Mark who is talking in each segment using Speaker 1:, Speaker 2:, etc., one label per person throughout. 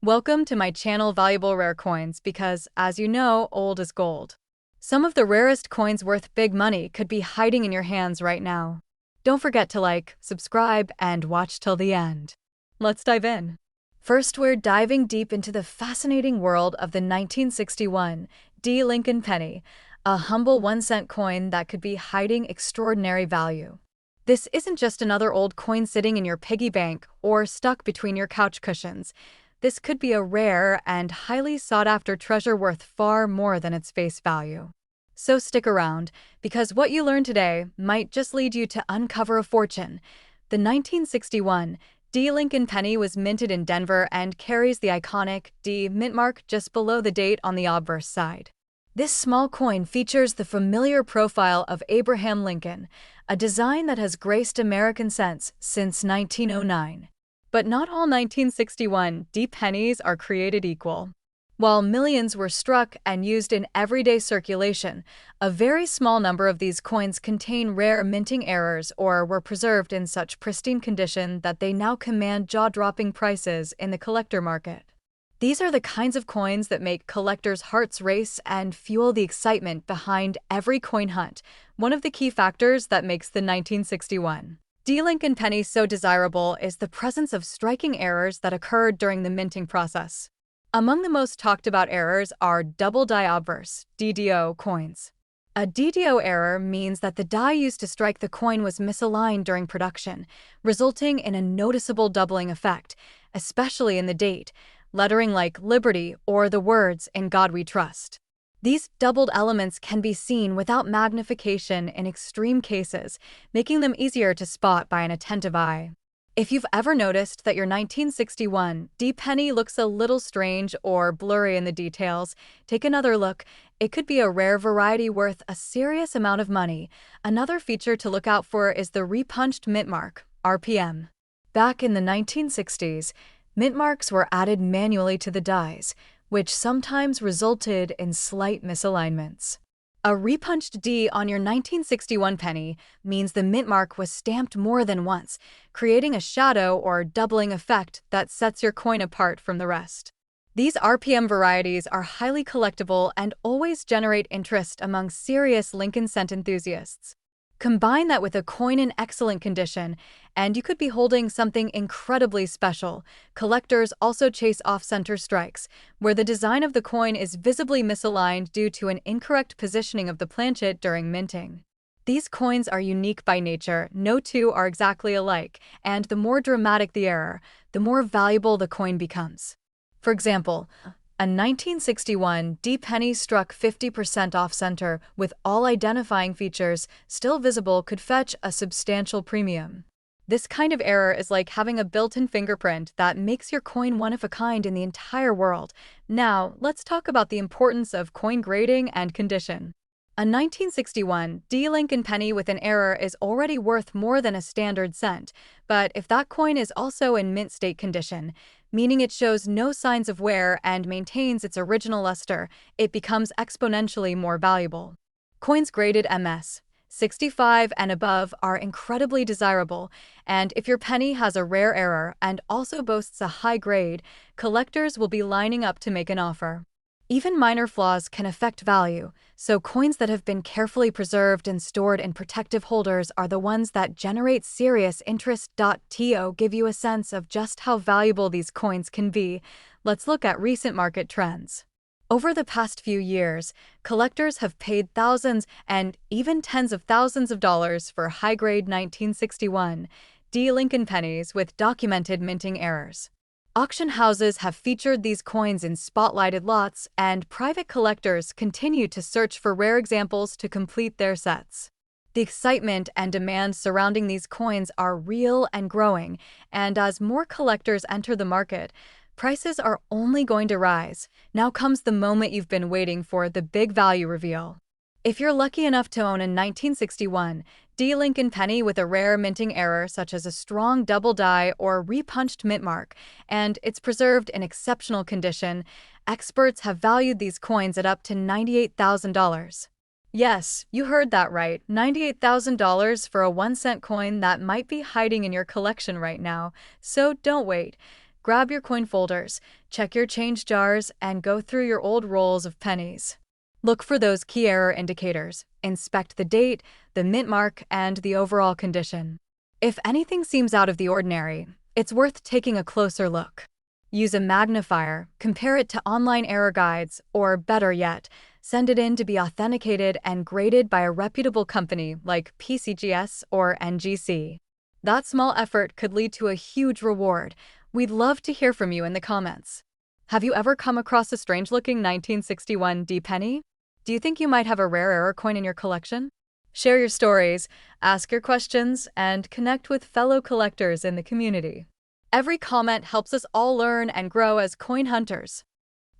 Speaker 1: Welcome to my channel Valuable Rare Coins because, as you know, old is gold. Some of the rarest coins worth big money could be hiding in your hands right now. Don't forget to like, subscribe, and watch till the end. Let's dive in. First, we're diving deep into the fascinating world of the 1961 D. Lincoln penny, a humble 1-cent coin that could be hiding extraordinary value. This isn't just another old coin sitting in your piggy bank or stuck between your couch cushions. This could be a rare and highly sought-after treasure worth far more than its face value. So stick around, because what you learn today might just lead you to uncover a fortune. The 1961 D. Lincoln penny was minted in Denver and carries the iconic D mint mark just below the date on the obverse side. This small coin features the familiar profile of Abraham Lincoln, a design that has graced American cents since 1909. But not all 1961 D pennies are created equal. While millions were struck and used in everyday circulation, a very small number of these coins contain rare minting errors or were preserved in such pristine condition that they now command jaw-dropping prices in the collector market. These are the kinds of coins that make collectors' hearts race and fuel the excitement behind every coin hunt, one of the key factors that makes the 1961 D. Lincoln penny so desirable is the presence of striking errors that occurred during the minting process. Among the most talked about errors are double die obverse (DDO) coins. A DDO error means that the die used to strike the coin was misaligned during production, resulting in a noticeable doubling effect, especially in the date, lettering like Liberty or the words "In God We Trust." These doubled elements can be seen without magnification in extreme cases, making them easier to spot by an attentive eye. If you've ever noticed that your 1961 D penny looks a little strange or blurry in the details, take another look. It could be a rare variety worth a serious amount of money. Another feature to look out for is the repunched mint mark, RPM. Back in the 1960s, mint marks were added manually to the dies, which sometimes resulted in slight misalignments. A repunched D on your 1961 penny means the mint mark was stamped more than once, creating a shadow or doubling effect that sets your coin apart from the rest. These RPM varieties are highly collectible and always generate interest among serious Lincoln cent enthusiasts. Combine that with a coin in excellent condition, and you could be holding something incredibly special. Collectors also chase off-center strikes, where the design of the coin is visibly misaligned due to an incorrect positioning of the planchet during minting. These coins are unique by nature, no two are exactly alike, and the more dramatic the error, the more valuable the coin becomes. For example, a 1961 D penny struck 50% off-center with all identifying features still visible could fetch a substantial premium. This kind of error is like having a built-in fingerprint that makes your coin one of a kind in the entire world. Now, let's talk about the importance of coin grading and condition. A 1961 D. Lincoln penny with an error is already worth more than a standard cent, but if that coin is also in mint state condition, meaning it shows no signs of wear and maintains its original luster, it becomes exponentially more valuable. Coins graded MS 65 and above are incredibly desirable, and if your penny has a rare error and also boasts a high grade, collectors will be lining up to make an offer. Even minor flaws can affect value, so coins that have been carefully preserved and stored in protective holders are the ones that generate serious interest. To give you a sense of just how valuable these coins can be, let's look at recent market trends. Over the past few years, collectors have paid thousands and even tens of thousands of dollars for high-grade 1961 D. Lincoln pennies with documented minting errors. Auction houses have featured these coins in spotlighted lots, and private collectors continue to search for rare examples to complete their sets. The excitement and demand surrounding these coins are real and growing, and as more collectors enter the market, prices are only going to rise. Now comes the moment you've been waiting for, the big value reveal. If you're lucky enough to own a 1961 D. Lincoln penny with a rare minting error such as a strong double die or repunched mint mark, and it's preserved in exceptional condition, experts have valued these coins at up to $98,000. Yes, you heard that right, $98,000 for a 1-cent coin that might be hiding in your collection right now. So don't wait. Grab your coin folders, check your change jars, and go through your old rolls of pennies. Look for those key error indicators. Inspect the date, the mint mark, and the overall condition. If anything seems out of the ordinary, it's worth taking a closer look. Use a magnifier, compare it to online error guides, or better yet, send it in to be authenticated and graded by a reputable company like PCGS or NGC. That small effort could lead to a huge reward. We'd love to hear from you in the comments. Have you ever come across a strange-looking 1961 D penny? Do you think you might have a rare error coin in your collection? Share your stories, ask your questions, and connect with fellow collectors in the community. Every comment helps us all learn and grow as coin hunters.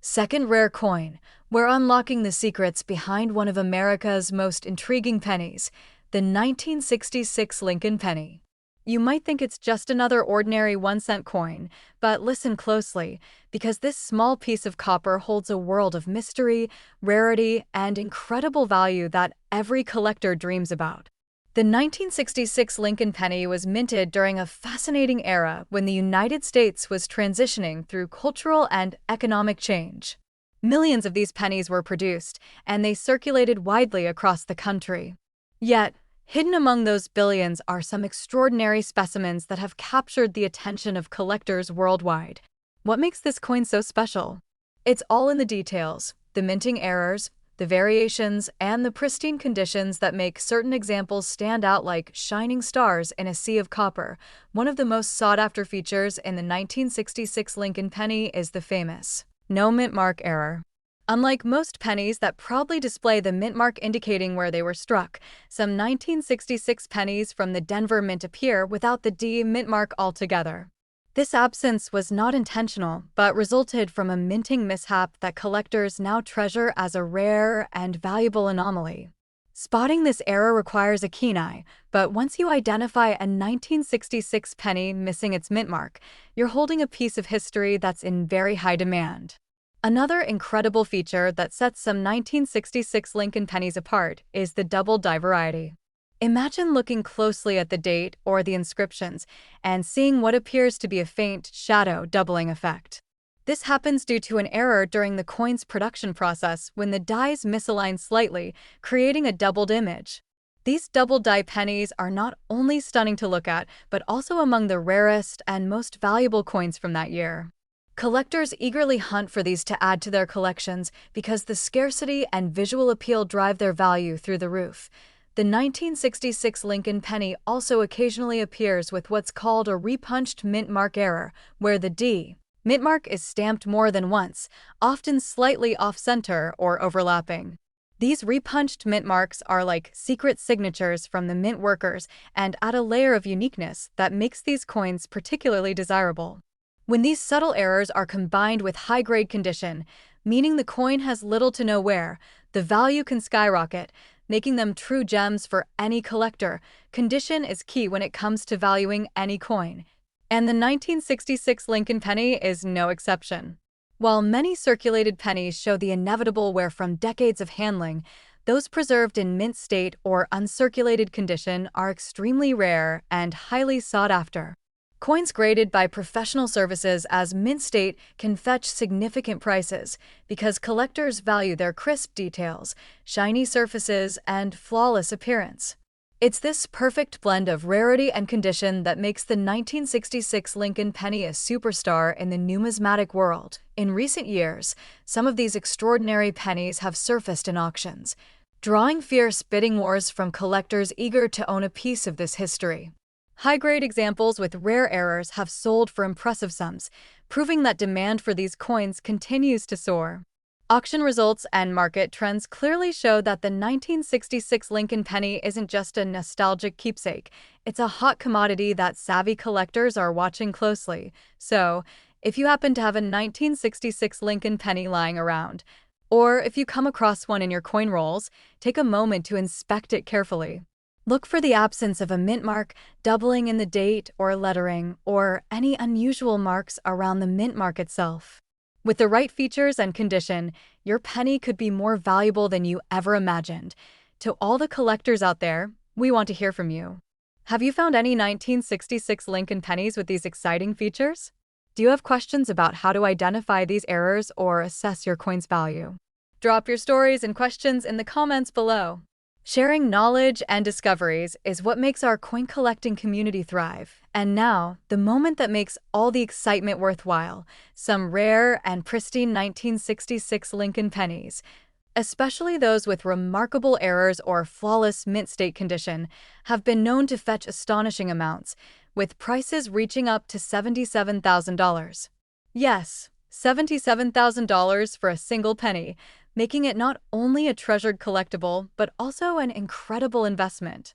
Speaker 1: Second rare coin. We're unlocking the secrets behind one of America's most intriguing pennies, the 1966 Lincoln penny. You might think it's just another ordinary 1-cent coin, but listen closely, because this small piece of copper holds a world of mystery, rarity, and incredible value that every collector dreams about. The 1966 Lincoln penny was minted during a fascinating era when the United States was transitioning through cultural and economic change. Millions of these pennies were produced, and they circulated widely across the country. Yet, hidden among those billions are some extraordinary specimens that have captured the attention of collectors worldwide. What makes this coin so special? It's all in the details, the minting errors, the variations, and the pristine conditions that make certain examples stand out like shining stars in a sea of copper. One of the most sought-after features in the 1966 Lincoln penny is the famous no mint mark error. Unlike most pennies that proudly display the mint mark indicating where they were struck, some 1966 pennies from the Denver Mint appear without the D mint mark altogether. This absence was not intentional, but resulted from a minting mishap that collectors now treasure as a rare and valuable anomaly. Spotting this error requires a keen eye, but once you identify a 1966 penny missing its mint mark, you're holding a piece of history that's in very high demand. Another incredible feature that sets some 1966 Lincoln pennies apart is the double die variety. Imagine looking closely at the date or the inscriptions and seeing what appears to be a faint shadow doubling effect. This happens due to an error during the coin's production process when the dies misalign slightly, creating a doubled image. These double die pennies are not only stunning to look at, but also among the rarest and most valuable coins from that year. Collectors eagerly hunt for these to add to their collections because the scarcity and visual appeal drive their value through the roof. The 1966 Lincoln penny also occasionally appears with what's called a repunched mint mark error, where the D mint mark is stamped more than once, often slightly off-center or overlapping. These repunched mint marks are like secret signatures from the mint workers and add a layer of uniqueness that makes these coins particularly desirable. When these subtle errors are combined with high-grade condition, meaning the coin has little to no wear, the value can skyrocket, making them true gems for any collector. Condition is key when it comes to valuing any coin, and the 1966 Lincoln penny is no exception. While many circulated pennies show the inevitable wear from decades of handling, those preserved in mint state or uncirculated condition are extremely rare and highly sought after. Coins graded by professional services as mint state can fetch significant prices because collectors value their crisp details, shiny surfaces, and flawless appearance. It's this perfect blend of rarity and condition that makes the 1966 Lincoln penny a superstar in the numismatic world. In recent years, some of these extraordinary pennies have surfaced in auctions, drawing fierce bidding wars from collectors eager to own a piece of this history. High-grade examples with rare errors have sold for impressive sums, proving that demand for these coins continues to soar. Auction results and market trends clearly show that the 1966 Lincoln penny isn't just a nostalgic keepsake, it's a hot commodity that savvy collectors are watching closely. So, if you happen to have a 1966 Lincoln penny lying around, or if you come across one in your coin rolls, take a moment to inspect it carefully. Look for the absence of a mint mark, doubling in the date or lettering, or any unusual marks around the mint mark itself. With the right features and condition, your penny could be more valuable than you ever imagined. To all the collectors out there, we want to hear from you. Have you found any 1966 Lincoln pennies with these exciting features? Do you have questions about how to identify these errors or assess your coin's value? Drop your stories and questions in the comments below. Sharing knowledge and discoveries is what makes our coin collecting community thrive. And now, the moment that makes all the excitement worthwhile, some rare and pristine 1966 Lincoln pennies. Especially those with remarkable errors or flawless mint state condition, have been known to fetch astonishing amounts, with prices reaching up to $77,000. Yes, $77,000 for a single penny, making it not only a treasured collectible, but also an incredible investment.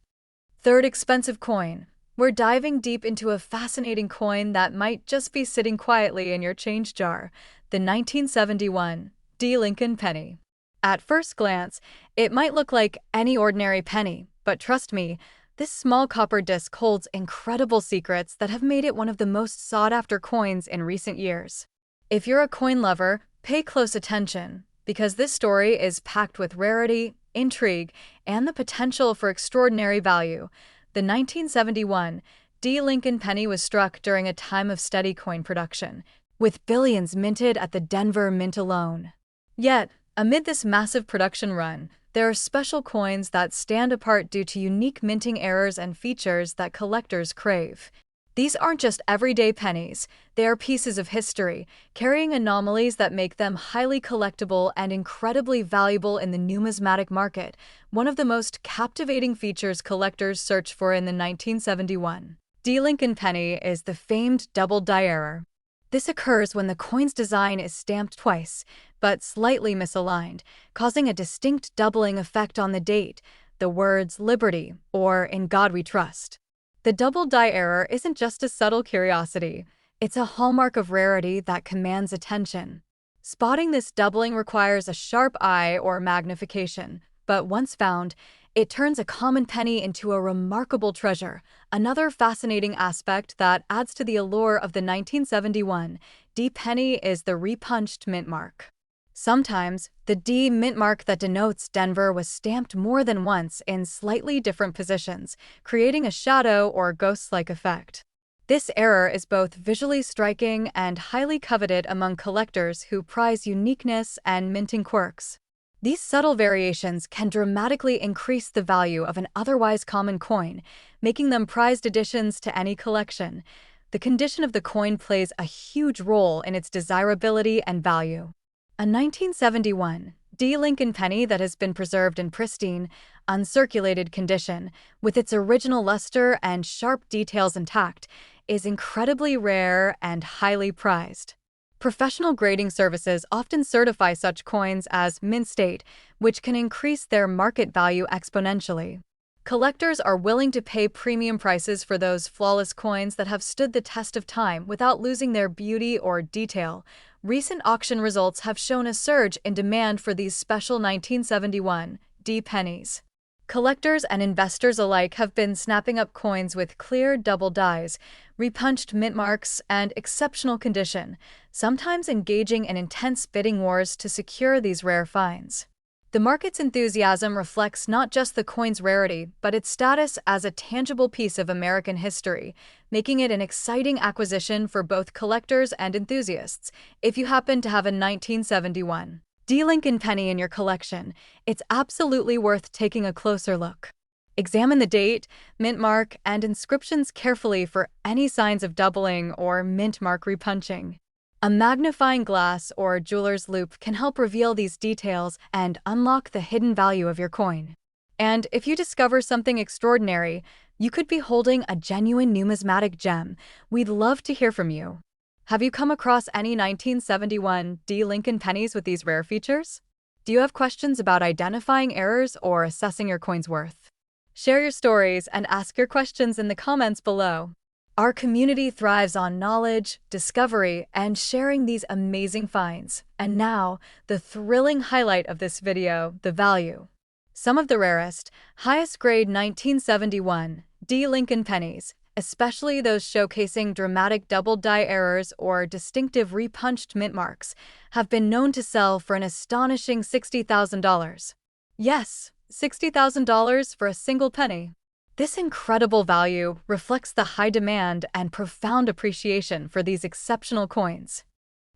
Speaker 1: Third expensive coin. We're diving deep into a fascinating coin that might just be sitting quietly in your change jar, the 1971 D. Lincoln penny. At first glance, it might look like any ordinary penny, but trust me, this small copper disc holds incredible secrets that have made it one of the most sought-after coins in recent years. If you're a coin lover, pay close attention, because this story is packed with rarity, intrigue, and the potential for extraordinary value. The 1971 D. Lincoln penny was struck during a time of steady coin production, with billions minted at the Denver Mint alone. Yet, amid this massive production run, there are special coins that stand apart due to unique minting errors and features that collectors crave. These aren't just everyday pennies, they are pieces of history, carrying anomalies that make them highly collectible and incredibly valuable in the numismatic market, one of the most captivating features collectors search for in the 1971 D. Lincoln penny is the famed double die error. This occurs when the coin's design is stamped twice, but slightly misaligned, causing a distinct doubling effect on the date, the words "Liberty" or "In God We Trust." The double die error isn't just a subtle curiosity, it's a hallmark of rarity that commands attention. Spotting this doubling requires a sharp eye or magnification, but once found, it turns a common penny into a remarkable treasure, another fascinating aspect that adds to the allure of the 1971 D penny is the repunched mint mark. Sometimes, the D mint mark that denotes Denver was stamped more than once in slightly different positions, creating a shadow or ghost-like effect. This error is both visually striking and highly coveted among collectors who prize uniqueness and minting quirks. These subtle variations can dramatically increase the value of an otherwise common coin, making them prized additions to any collection. The condition of the coin plays a huge role in its desirability and value. A 1971 D. Lincoln penny that has been preserved in pristine, uncirculated condition, with its original luster and sharp details intact, is incredibly rare and highly prized. Professional grading services often certify such coins as mint state, which can increase their market value exponentially. Collectors are willing to pay premium prices for those flawless coins that have stood the test of time without losing their beauty or detail. Recent auction results have shown a surge in demand for these special 1971 D pennies. Collectors and investors alike have been snapping up coins with clear double dies, repunched mint marks, and exceptional condition, sometimes engaging in intense bidding wars to secure these rare finds. The market's enthusiasm reflects not just the coin's rarity, but its status as a tangible piece of American history, making it an exciting acquisition for both collectors and enthusiasts. If you happen to have a 1971 D. Lincoln penny in your collection, it's absolutely worth taking a closer look. Examine the date, mint mark, and inscriptions carefully for any signs of doubling or mint mark repunching. A magnifying glass or jeweler's loupe can help reveal these details and unlock the hidden value of your coin. And if you discover something extraordinary, you could be holding a genuine numismatic gem. We'd love to hear from you. Have you come across any 1971 D. Lincoln pennies with these rare features? Do you have questions about identifying errors or assessing your coin's worth? Share your stories and ask your questions in the comments below. Our community thrives on knowledge, discovery, and sharing these amazing finds. And now, the thrilling highlight of this video, the value. Some of the rarest, highest-grade 1971 D. Lincoln pennies, especially those showcasing dramatic double die errors or distinctive repunched mint marks, have been known to sell for an astonishing $60,000. Yes, $60,000 for a single penny. This incredible value reflects the high demand and profound appreciation for these exceptional coins.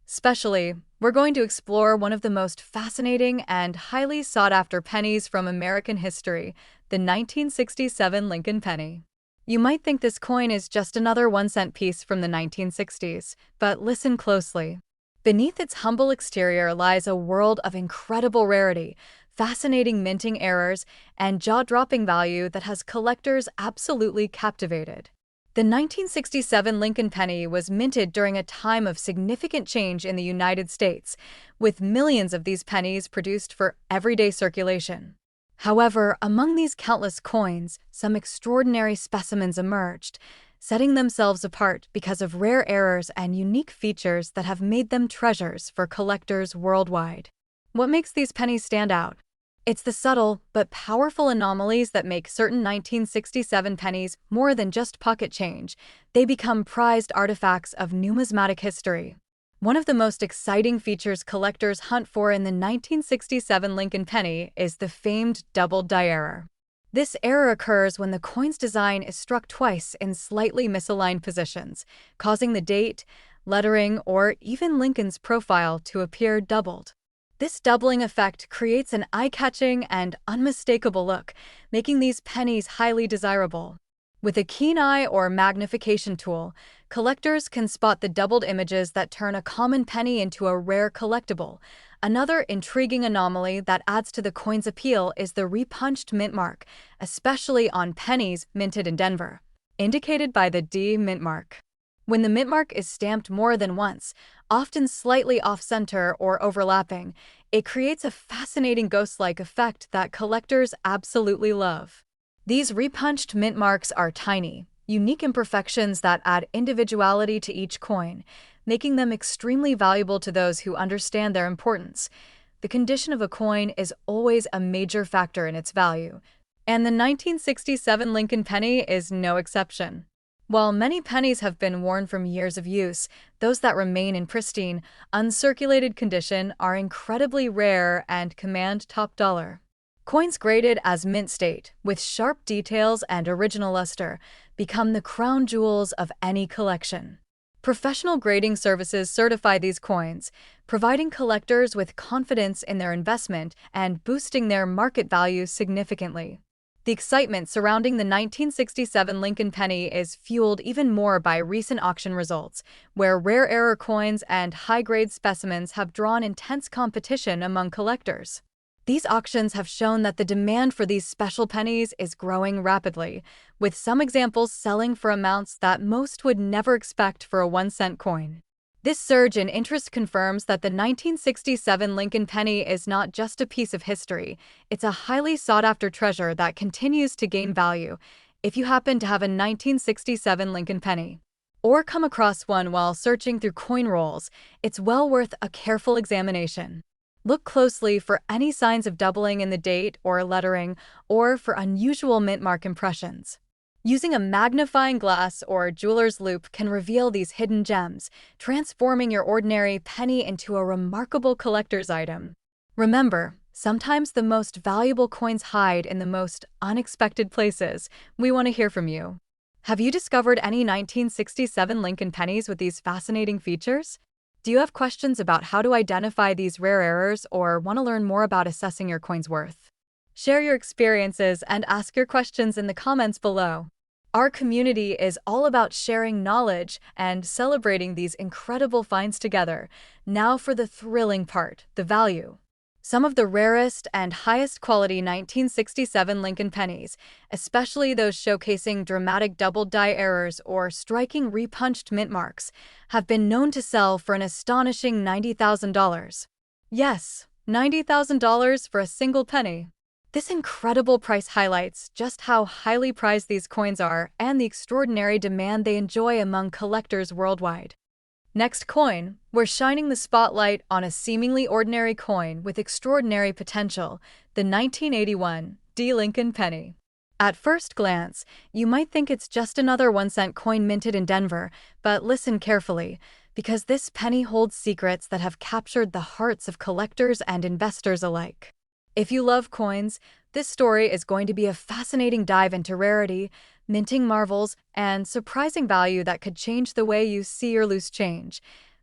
Speaker 1: Especially, we're going to explore one of the most fascinating and highly sought-after pennies from American history, the 1967 Lincoln penny. You might think this coin is just another 1-cent piece from the 1960s, but listen closely. Beneath its humble exterior lies a world of incredible rarity, fascinating minting errors, and jaw-dropping value that has collectors absolutely captivated. The 1967 Lincoln penny was minted during a time of significant change in the United States, with millions of these pennies produced for everyday circulation. However, among these countless coins, some extraordinary specimens emerged, setting themselves apart because of rare errors and unique features that have made them treasures for collectors worldwide. What makes these pennies stand out? It's the subtle but powerful anomalies that make certain 1967 pennies more than just pocket change. They become prized artifacts of numismatic history. One of the most exciting features collectors hunt for in the 1967 Lincoln penny is the famed double die error. This error occurs when the coin's design is struck twice in slightly misaligned positions, causing the date, lettering, or even Lincoln's profile to appear doubled. This doubling effect creates an eye-catching and unmistakable look, making these pennies highly desirable. With a keen eye or magnification tool, collectors can spot the doubled images that turn a common penny into a rare collectible. Another intriguing anomaly that adds to the coin's appeal is the repunched mint mark, especially on pennies minted in Denver, indicated by the D mint mark. When the mint mark is stamped more than once, often slightly off-center or overlapping, it creates a fascinating ghost-like effect that collectors absolutely love. These repunched mint marks are tiny, unique imperfections that add individuality to each coin, making them extremely valuable to those who understand their importance. The condition of a coin is always a major factor in its value, and the 1967 Lincoln penny is no exception. While many pennies have been worn from years of use, those that remain in pristine, uncirculated condition are incredibly rare and command top dollar. Coins graded as mint state, with sharp details and original luster, become the crown jewels of any collection. Professional grading services certify these coins, providing collectors with confidence in their investment and boosting their market value significantly. The excitement surrounding the 1967 Lincoln penny is fueled even more by recent auction results, where rare error coins and high-grade specimens have drawn intense competition among collectors. These auctions have shown that the demand for these special pennies is growing rapidly, with some examples selling for amounts that most would never expect for a 1-cent coin. This surge in interest confirms that the 1967 Lincoln penny is not just a piece of history, it's a highly sought-after treasure that continues to gain value. If you happen to have a 1967 Lincoln penny, or come across one while searching through coin rolls, it's well worth a careful examination. Look closely for any signs of doubling in the date or lettering, or for unusual mint mark impressions. Using a magnifying glass or jeweler's loupe can reveal these hidden gems, transforming your ordinary penny into a remarkable collector's item. Remember, sometimes the most valuable coins hide in the most unexpected places. We want to hear from you. Have you discovered any 1967 Lincoln pennies with these fascinating features? Do you have questions about how to identify these rare errors or want to learn more about assessing your coin's worth? Share your experiences and ask your questions in the comments below. Our community is all about sharing knowledge and celebrating these incredible finds together. Now for the thrilling part, the value. Some of the rarest and highest quality 1967 Lincoln pennies, especially those showcasing dramatic double die errors or striking repunched mint marks, have been known to sell for an astonishing $90,000. Yes, $90,000 for a single penny. This incredible price highlights just how highly prized these coins are and the extraordinary demand they enjoy among collectors worldwide. Next coin, we're shining the spotlight on a seemingly ordinary coin with extraordinary potential, the 1981 D. Lincoln penny. At first glance, you might think it's just another 1-cent coin minted in Denver, but listen carefully, because this penny holds secrets that have captured the hearts of collectors and investors alike. If you love coins, This story is going to be a fascinating dive into rarity, minting marvels, and surprising value that could change the way you see or lose change.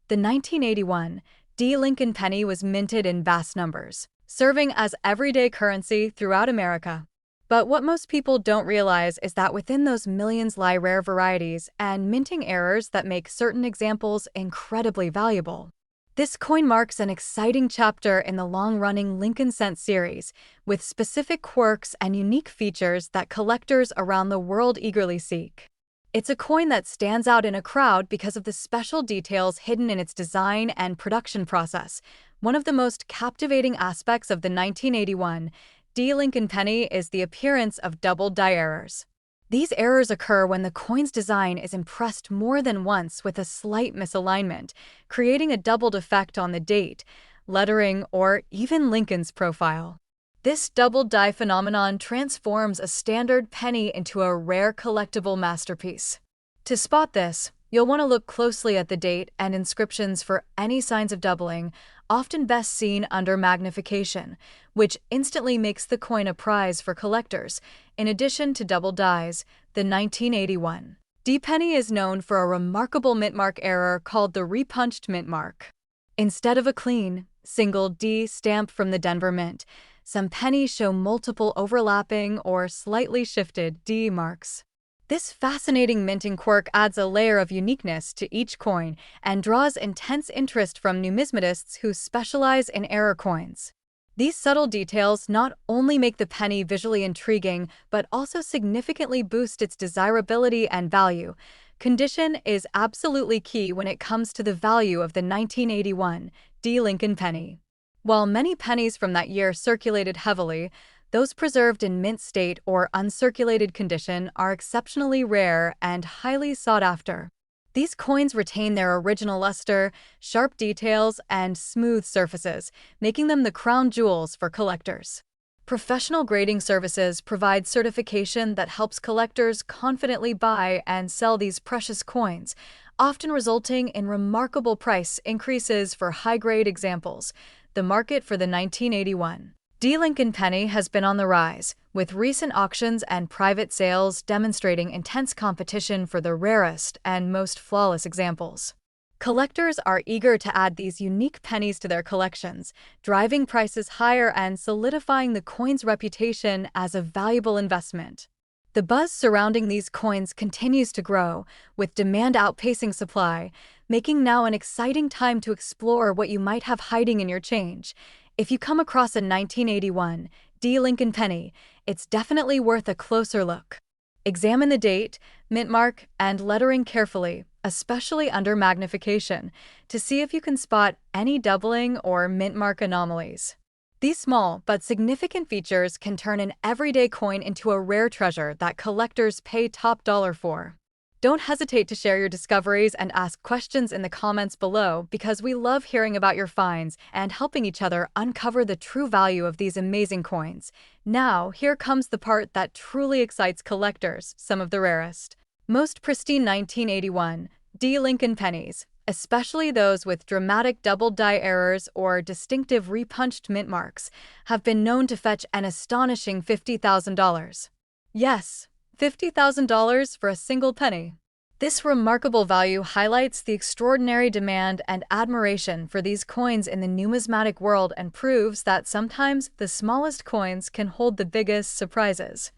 Speaker 1: The 1981 D. Lincoln penny was minted in vast numbers, serving as everyday currency throughout America. But what most people don't realize is that within those millions lie rare varieties and minting errors that make certain examples incredibly valuable. This coin marks an exciting chapter in the long-running Lincoln Cent series, with specific quirks and unique features that collectors around the world eagerly seek. It's a coin that stands out in a crowd because of the special details hidden in its design and production process. One of the most captivating aspects of the 1981 D. Lincoln penny is the appearance of double die errors. These errors occur when the coin's design is impressed more than once with a slight misalignment, creating a doubled effect on the date, lettering, or even Lincoln's profile. This double die phenomenon transforms a standard penny into a rare collectible masterpiece. To spot this, you'll want to look closely at the date and inscriptions for any signs of doubling, often best seen under magnification, which instantly makes the coin a prize for collectors. In addition to double dies, the 1981 D penny is known for a remarkable mint mark error called the repunched mint mark. Instead of a clean, single D stamp from the Denver Mint, some pennies show multiple overlapping or slightly shifted D marks. This fascinating minting quirk adds a layer of uniqueness to each coin and draws intense interest from numismatists who specialize in error coins. These subtle details not only make the penny visually intriguing, but also significantly boost its desirability and value. Condition is absolutely key when it comes to the value of the 1981 D. Lincoln penny. While many pennies from that year circulated heavily, those preserved in mint state or uncirculated condition are exceptionally rare and highly sought after. These coins retain their original luster, sharp details, and smooth surfaces, making them the crown jewels for collectors. Professional grading services provide certification that helps collectors confidently buy and sell these precious coins, often resulting in remarkable price increases for high-grade examples. The market for the 1981 D. Lincoln penny has been on the rise, with recent auctions and private sales demonstrating intense competition for the rarest and most flawless examples. Collectors are eager to add these unique pennies to their collections, driving prices higher and solidifying the coin's reputation as a valuable investment. The buzz surrounding these coins continues to grow, with demand outpacing supply, making now an exciting time to explore what you might have hiding in your change. If you come across a 1981 D. Lincoln penny, it's definitely worth a closer look. Examine the date, mint mark, and lettering carefully, especially under magnification, to see if you can spot any doubling or mint mark anomalies. These small but significant features can turn an everyday coin into a rare treasure that collectors pay top dollar for. Don't hesitate to share your discoveries and ask questions in the comments below, because we love hearing about your finds and helping each other uncover the true value of these amazing coins. Now, here comes the part that truly excites collectors, some of the rarest, most pristine 1981 D. Lincoln pennies, especially those with dramatic double die errors or distinctive repunched mint marks, have been known to fetch an astonishing $50,000. Yes, $50,000 for a single penny. This remarkable value highlights the extraordinary demand and admiration for these coins in the numismatic world and proves that sometimes the smallest coins can hold the biggest surprises.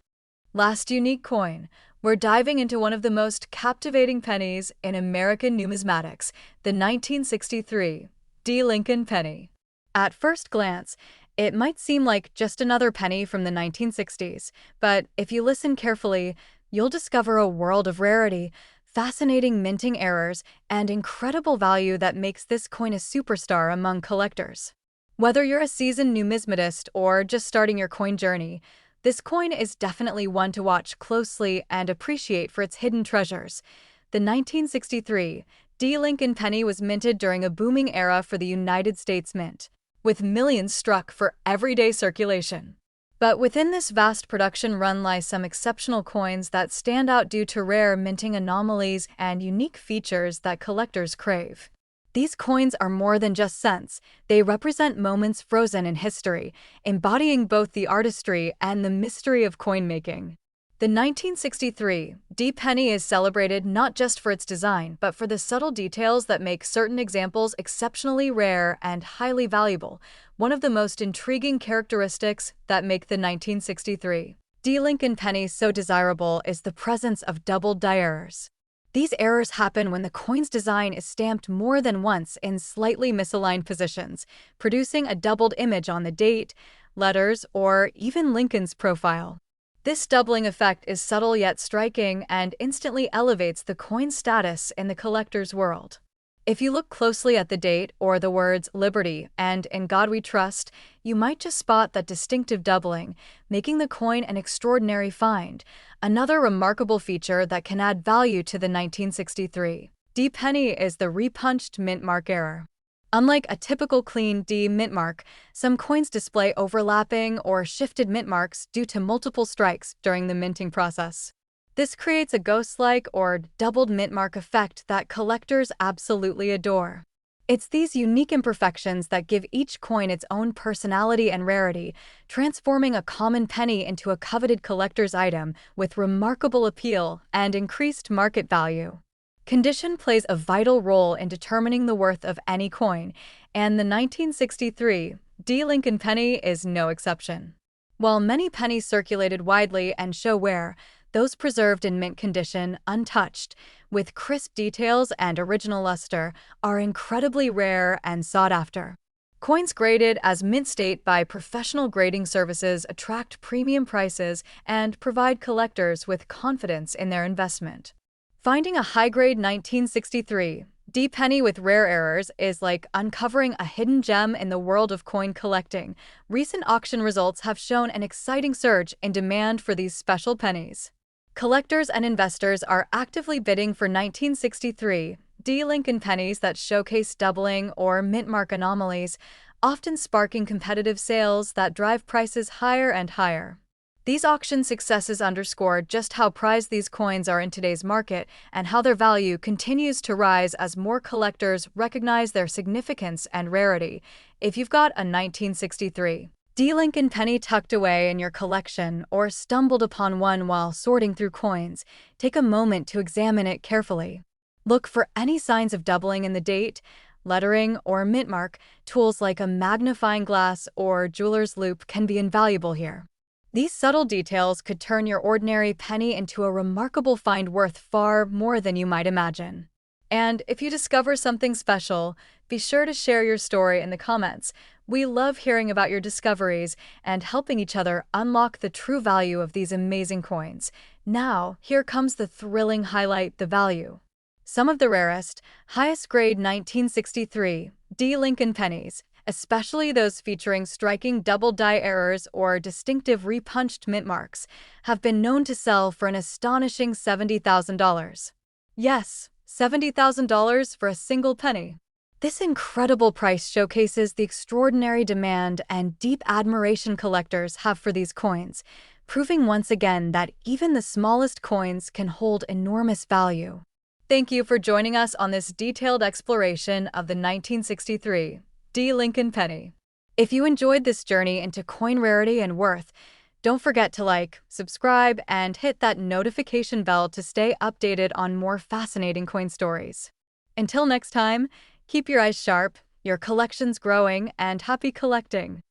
Speaker 1: Last unique coin. We're diving into one of the most captivating pennies in American numismatics, the 1963 D. Lincoln penny. At first glance, it might seem like just another penny from the 1960s, but if you listen carefully, you'll discover a world of rarity, fascinating minting errors, and incredible value that makes this coin a superstar among collectors. Whether you're a seasoned numismatist or just starting your coin journey, this coin is definitely one to watch closely and appreciate for its hidden treasures. The 1963 D. Lincoln penny was minted during a booming era for the United States Mint, with millions struck for everyday circulation. But within this vast production run lie some exceptional coins that stand out due to rare minting anomalies and unique features that collectors crave. These coins are more than just cents. They represent moments frozen in history, embodying both the artistry and the mystery of coin making. The 1963 D penny is celebrated not just for its design, but for the subtle details that make certain examples exceptionally rare and highly valuable. One of the most intriguing characteristics that make the 1963 D Lincoln penny so desirable is the presence of double die errors. These errors happen when the coin's design is stamped more than once in slightly misaligned positions, producing a doubled image on the date, letters, or even Lincoln's profile. This doubling effect is subtle yet striking and instantly elevates the coin's status in the collector's world. If you look closely at the date or the words Liberty and In God We Trust, you might just spot that distinctive doubling, making the coin an extraordinary find. Another remarkable feature that can add value to the 1963 D penny is the repunched mint mark error. Unlike a typical clean D mint mark, some coins display overlapping or shifted mint marks due to multiple strikes during the minting process. This creates a ghost-like or doubled mint mark effect that collectors absolutely adore. It's these unique imperfections that give each coin its own personality and rarity, transforming a common penny into a coveted collector's item with remarkable appeal and increased market value. Condition plays a vital role in determining the worth of any coin, and the 1963 D Lincoln penny is no exception. While many pennies circulated widely and show wear, those preserved in mint condition, untouched, with crisp details and original luster, are incredibly rare and sought after. Coins graded as mint state by professional grading services attract premium prices and provide collectors with confidence in their investment. Finding a high-grade 1963 D penny with rare errors is like uncovering a hidden gem in the world of coin collecting. Recent auction results have shown an exciting surge in demand for these special pennies. Collectors and investors are actively bidding for 1963 D Lincoln pennies that showcase doubling or mint mark anomalies, often sparking competitive sales that drive prices higher and higher. These auction successes underscore just how prized these coins are in today's market and how their value continues to rise as more collectors recognize their significance and rarity. If you've got a 1963 D Lincoln penny tucked away in your collection or stumbled upon one while sorting through coins, take a moment to examine it carefully. Look for any signs of doubling in the date, lettering, or mint mark. Tools like a magnifying glass or jeweler's loupe can be invaluable here. These subtle details could turn your ordinary penny into a remarkable find worth far more than you might imagine. And if you discover something special, be sure to share your story in the comments. We love hearing about your discoveries and helping each other unlock the true value of these amazing coins. Now, here comes the thrilling highlight: the value. Some of the rarest, highest-grade 1963 D Lincoln pennies, especially those featuring striking double die errors or distinctive repunched mint marks, have been known to sell for an astonishing $70,000. Yes, $70,000 for a single penny. This incredible price showcases the extraordinary demand and deep admiration collectors have for these coins, proving once again that even the smallest coins can hold enormous value. Thank you for joining us on this detailed exploration of the 1963 D Lincoln penny. If you enjoyed this journey into coin rarity and worth, don't forget to like, subscribe, and hit that notification bell to stay updated on more fascinating coin stories. Until next time, keep your eyes sharp, your collections growing, and happy collecting.